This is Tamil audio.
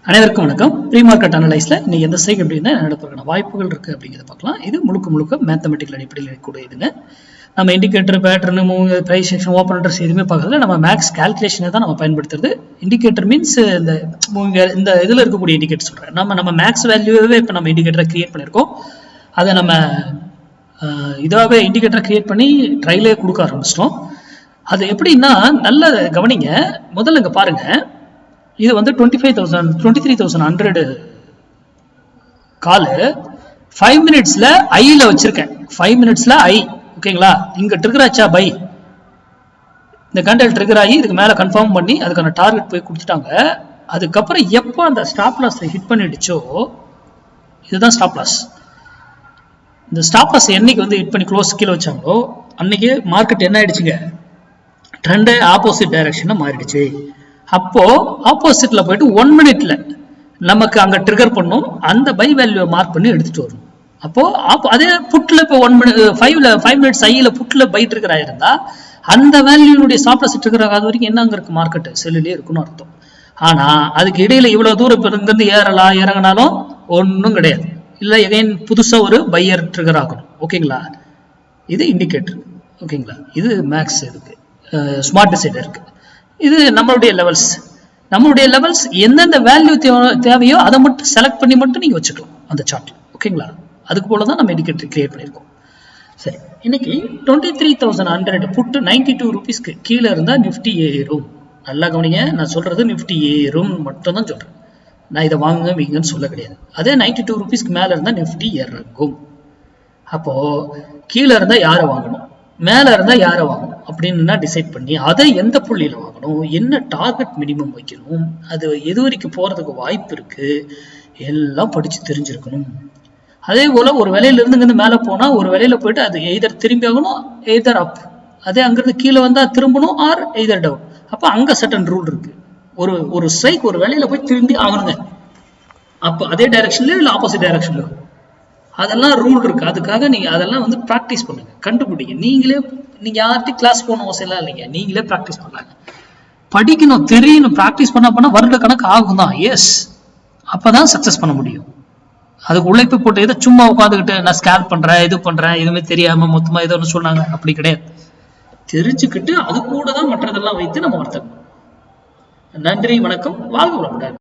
அனைவருக்கும் வணக்கம். ப்ரீ மார்க்கெட் அனலைஸ்ல இன்னைக்கு எந்த சைக்கு எப்படின்னா நடப்பதற்கான வாய்ப்புகள் இருக்கு அப்படிங்கிறத பார்க்கலாம். இது முழுக்க மேத்தமெட்டிக்கல் அடிப்படையில் இருக்கக்கூடிய இதுங்க. நம்ம indicator pattern price section open interest எதுவுமே பார்க்கறதுல நம்ம மேக்ஸ் கால்குலேஷனை தான் நம்ம பயன்படுத்துறது. இண்டிகேட்டர் மீன்ஸ் இந்த இதில் இருக்கக்கூடிய இண்டிகேட்டர் சொல்கிறேன். நம்ம மேக்ஸ் வேல்யூவே இப்போ நம்ம இண்டிகேட்டரை கிரியேட் பண்ணியிருக்கோம். அதை நம்ம இதாகவே இண்டிகேட்டரை கிரியேட் பண்ணி ட்ரைலே கொடுக்க ஆரம்பிச்சிட்டோம். அது எப்படின்னா நல்ல கவனிங்க. முதல்ல இங்கே பாருங்க, இது வந்து 23,100 காலு 5 மினிட்ஸ்ல ஐல வச்சிருக்கேன். 5 மினிட்ஸ்ல ஐ ஓகேங்களா. இங்க ட்ரிகர் ஆச்சா பை, இந்த கண்டல் ட்ரிகர் ஆகி இதுக்கு மேல கன்ஃபார்ம் பண்ணி அதுக்கான டார்கெட் போய் கொடுத்துட்டாங்க. அதுக்கப்புறம் எப்போ அந்த ஸ்டாப் லாஸ் ஹிட் பண்ணிடுச்சோ, இதுதான் ஸ்டாப் லாஸ். இந்த ஸ்டாப் லாஸ் என்னைக்கு வந்து ஹிட் பண்ணி க்ளோஸ் கீழே வச்சாங்களோ அன்னைக்கு மார்க்கெட் என்ன ஆயிடுச்சுங்க, ட்ரெண்ட் ஆப்போசிட் டைரக்ஷன்ல மாறிடுச்சு. அப்போ ஆப்போசிட்ல போயிட்டு 1 மினிட்ல நமக்கு அங்க ட்ரிகர் பண்ணும், அந்த பை வேல்யூ மார்க் பண்ணி எடுத்துட்டு வரும். அப்போ அதே புட்ல இப்போ 1 மினிட் 5 மினிட்ஸ் ஐல புட்ல பை ட்ரிகர் ஆயிருந்தா அந்த வேல்யூனுடைய ஸ்டாப் லாஸ் ட்ரிகர் ஆகாத வரைக்கும் என்னங்க இருக்கு, மார்க்கெட் செல்லுலயே இருக்குன்னு அர்த்தம். ஆனா அதுக்கு இடையில இவ்வளவு தூரம் இங்கிருந்து ஏறலாம் இறங்கினாலும் ஒன்றும் கிடையாது. இல்ல எகைன் புதுசா ஒரு பையர் ட்ரிகர் ஆகணும். ஓகேங்களா, இது இண்டிகேட்டர். ஓகேங்களா, இது மேக்ஸ் இருக்கு, ஸ்மார்ட் டிசைடர் இருக்கு. இது நம்மளுடைய லெவல்ஸ் எந்தெந்த வேல்யூ தேவையோ அதை மட்டும் செலக்ட் பண்ணி மட்டும் நீங்க வச்சுக்கலாம் அந்த சார்ட்ல. ஓகேங்களா, அதுக்கு போலதான் நம்ம இண்டிகேட்டர் கிரியேட் பண்ணிருக்கோம். சரி, இன்னைக்கு 23,100 புட்டு 92 ரூபீஸ்க்கு கீழே இருந்தா நிஃப்டி ஏறும். நல்லா கவனிங்க, நான் சொல்றது நிஃப்டி ஏறும் மட்டும் தான் சொல்றேன். நான் இதை வாங்க வீங்கன்னு சொல்ல கிடையாது. அதே 92 ரூபீஸ்க்கு மேல இருந்தா நிஃப்டி இறங்கும். அப்போ கீழே இருந்தா யாரை வாங்கணும், மேல இருந்தா யாரை வாங்கணும் அப்படின்னு டிசைட் பண்ணி அதை எந்த புள்ளியில வாங்கணும், என்ன டார்கெட் மினிமம் வைக்கணும், அது எது வரைக்கும் போறதுக்கு வாய்ப்பு இருக்கு, எல்லாம் படிச்சு தெரிஞ்சிருக்கணும். அதே போல ஒரு விலையில இருந்து இங்கிருந்து மேல போனா ஒரு விலையில போயிட்டு அது எய்தர் திரும்பி ஆகணும் எய்தர் அப், அதே அங்கிருந்து கீழே வந்தா திரும்பணும் ஆர் எய்தர் டவுன். அப்ப அங்க சட்டன் ரூல் இருக்கு. ஒரு ஸ்ட்ரைக் ஒரு விலையில போய் திரும்பி ஆகணுங்க. அப்ப அதே டைரக்ஷன்ல இல்ல ஆப்போசிட் டைரக்ஷன்ல அதெல்லாம் ரூல் இருக்கு. அதுக்காக நீங்க அதெல்லாம் வந்து பிராக்டிஸ் பண்ணுங்க, கண்டுபிடிங்க. நீங்க யார்கிட்டையும் கிளாஸ் போகணும் அவசியம் எல்லாம் இல்லைங்க, நீங்களே பிராக்டிஸ் பண்ணலாங்க. படிக்கணும், தெரியணும், பிராக்டிஸ் பண்ண வருட கணக்கு ஆகும் தான். எஸ், அப்பதான் சக்சஸ் பண்ண முடியும். அதுக்கு உழைப்பு போட்டு ஏதோ சும்மா உட்காந்துக்கிட்டு நான் ஸ்கேல் பண்றேன் இது பண்றேன் எதுவுமே தெரியாம மொத்தமா ஏதோ ஒன்று சொன்னாங்க அப்படி கிடையாது. தெரிஞ்சுக்கிட்டு அது கூட தான் மற்றதெல்லாம் வைத்து நம்ம வர்த்தகம். நன்றி, வணக்கம், வாழ்க வளமுடன்.